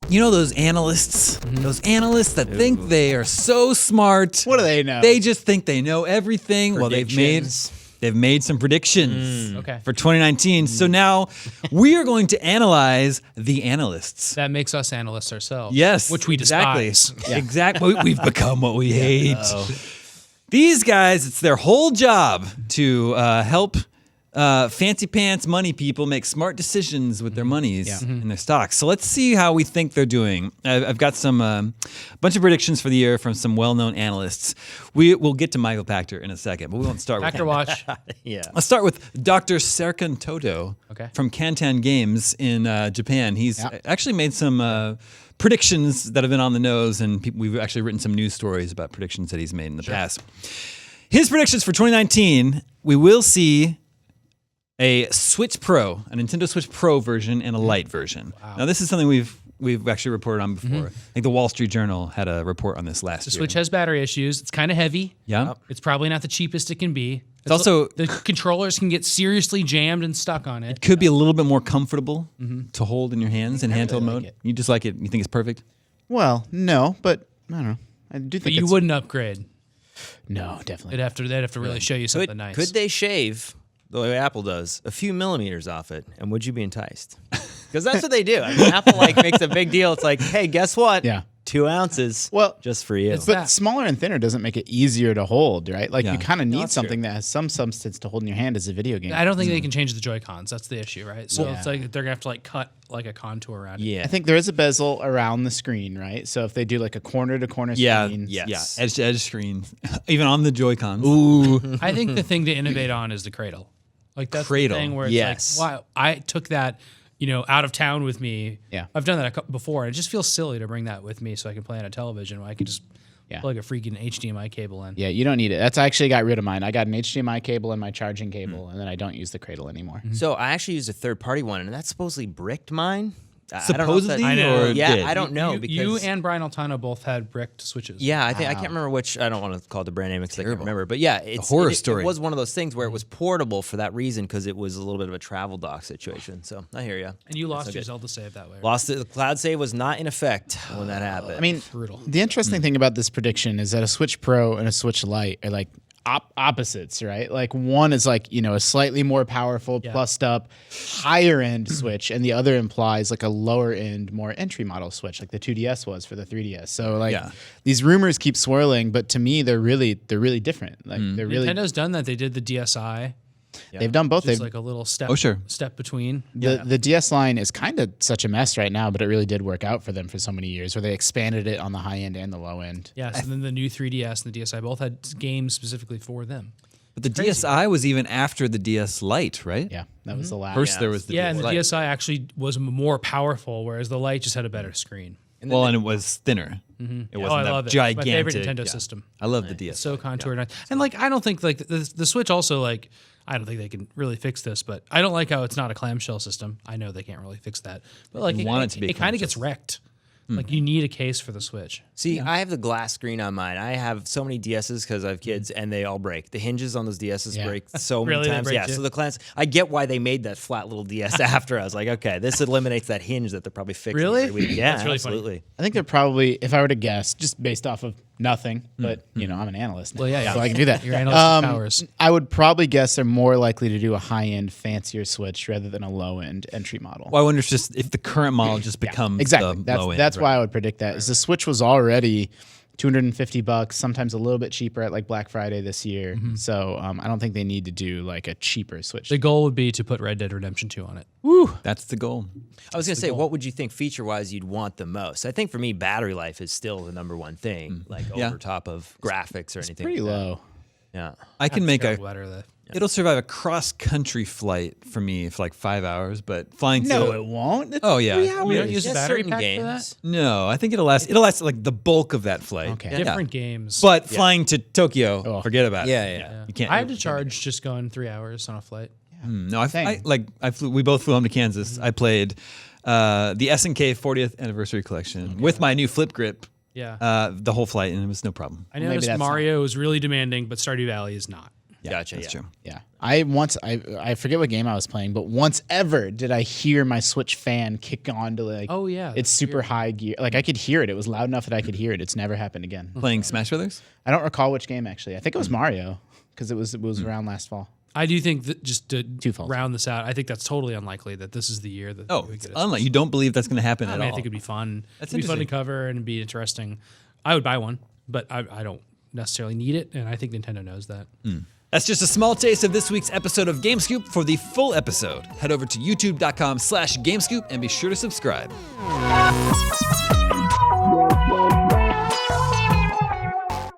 You know those analysts? Those analysts that think they are so smart. What do they know? They just think they know everything. Well, Predictions. they've made some predictions Okay. for 2019. So now we are going to analyze the analysts. That makes us analysts ourselves. Yes, Which we exactly. despise. Exactly. We've become what we hate. These guys, it's their whole job to help fancy pants money people make smart decisions with their monies and their stocks. So let's see how we think they're doing. I've got some bunch of predictions for the year from some well-known analysts. We'll get to Michael Pachter in a second, but we won't start with Pachter him. Watch. Yeah. Let's start with Dr. Serkan Toto from Kantan Games in Japan. He's actually made some predictions that have been on the nose, and we've actually written some news stories about predictions that he's made in the past. His predictions for 2019, we will see a Switch Pro, a Nintendo Switch Pro version and a Lite version. Now, this is something we've actually reported on before. I think the Wall Street Journal had a report on this last year. The Switch has battery issues. It's kind of heavy. Yeah. It's probably not the cheapest it can be. It's also the controllers can get seriously jammed and stuck on it. could be a little bit more comfortable to hold in your hands in handheld mode. You just like it? You think it's perfect? Well, no, but I don't know. I do think But you it's, wouldn't upgrade. No, definitely. They'd have to really show you something nice. Could they shave the way Apple does a few millimeters off it, and would you be enticed? Because that's what they do. I mean, Apple makes a big deal. It's like, hey, guess what? Yeah. 2 ounces. Well, just for you. it's But that. smaller and thinner doesn't make it easier to hold, right? Like you kind of need that's something that has some substance to hold in your hand as a video game. I don't think they can change the Joy-Cons. That's the issue, right? So it's like they're gonna have to like cut like a contour around it. Yeah. I think there is a bezel around the screen, right? So if they do like a corner to corner screen, Yes. Edge to edge screen, even on the Joy-Cons. Ooh, I think the thing to innovate on is the cradle. Like that's Cradle. the thing where it's Yes. like, wow, I took that, out of town with me. Yeah. I've done that before, and it just feels silly to bring that with me so I can play on a television where I could just plug a freaking HDMI cable in. yeah, you don't need it. That's I actually got rid of mine. I got an HDMI cable and my charging cable, and then I don't use the cradle anymore. So I actually used a third-party one, and that's supposedly bricked mine. Supposedly, I know. or Yeah, did? I don't know because You and Brian Altano both had bricked switches. yeah, I think I can't remember which. I don't want to call it the brand name because I can't remember. But yeah, it's horror it story. was one of those things where it was portable for that reason because it was a little bit of a travel dock situation. So I hear you. And you lost your Zelda save that way. Lost it. The cloud save was not in effect when that happened. I mean, Brutal. the interesting thing about this prediction is that a Switch Pro and a Switch Lite are like opposites, right? Like one is like, a slightly more powerful, plussed up, higher end Switch, and the other implies like a lower end, more entry model Switch, like the 2DS was for the 3DS. So like these rumors keep swirling, but to me they're really different. Like they're really Nintendo's done that. They did the DSi. they've done both. Just They've like a little step. Oh, sure. Step between. The DS line is kind of such a mess right now, but it really did work out for them for so many years where they expanded it on the high end and the low end. Yes, and then the new 3DS and the DSi both had games specifically for them. But the DSi was even after the DS Lite, right? Yeah, that was the last. First there was the Yeah, DS and the Lite. DSi actually was more powerful, whereas the Lite just had a better screen. And it was thinner. It wasn't I that love it. gigantic. It's my favorite Nintendo system. I love the DS. So contoured. And like, I don't think like the Switch also like, I don't think they can really fix this, but I don't like how it's not a clamshell system. I know they can't really fix that, but like want it to be a it kind of gets wrecked. Like you need a case for the Switch. See, I have the glass screen on mine. I have so many DSs because I have kids, and they all break. The hinges on those DSs break so many Really? They times. break Yeah, too? so the class. I get why they made that flat little DS after. I was like, okay, this eliminates that hinge that they're probably fixing. Really? every week. Yeah, That's really funny. absolutely. I think they're probably, if I were to guess, just based off of nothing, but I'm an analyst now, Well, yeah. so I can do that. Your analytic powers. I would probably guess they're more likely to do a high-end, fancier Switch rather than a low-end entry model. Well, I wonder if the current model just becomes Exactly. the low end. That's why I would predict that. Is the Switch was already $250, sometimes a little bit cheaper at like Black Friday this year. So I don't think they need to do like a cheaper Switch. The goal would be to put Red Dead Redemption 2 on it. That's the goal. I was gonna say, what would you think feature-wise you'd want the most? I think for me, battery life is still the number one thing, like over top of graphics or anything. Pretty like that. low. Yeah. I can make a. Better the It'll survive a cross-country flight for me for like 5 hours, but flying. No, through it won't. It's Oh, yeah. 3 We hours. We don't use a Just battery certain pack games. for that. No, I think it'll last. It'll last like the bulk of that flight. Okay. Yeah. Different games. But flying to Tokyo, forget about it. Yeah. You can't. I had to charge just going 3 hours on a flight. No, Same. we both flew home to Kansas. I played the S&K 40th anniversary collection with my new flip grip. Yeah. The whole flight, and it was no problem. I maybe noticed that's Mario is really demanding, but Stardew Valley is not. Yeah, Gotcha. That's true. Yeah. I forget what game I was playing, but once ever did I hear my Switch fan kick on to like, Oh, yeah, it's super high gear. Like I could hear it. It was loud enough that I could hear it. It's never happened again. Playing Smash Brothers? I don't recall which game actually. I think it was Mario because it was around last fall. I do think that just to Twofold. round this out, I think that's totally unlikely that this is the year that Oh, we it's get a unlike. You don't believe that's going to happen I at mean, all. I think it'd be fun. That's It'd be fun to interesting. cover and be interesting. I would buy one, but I don't necessarily need it, and I think Nintendo knows that. That's just a small taste of this week's episode of GameScoop. For the full episode, head over to youtube.com/GameScoop and be sure to subscribe.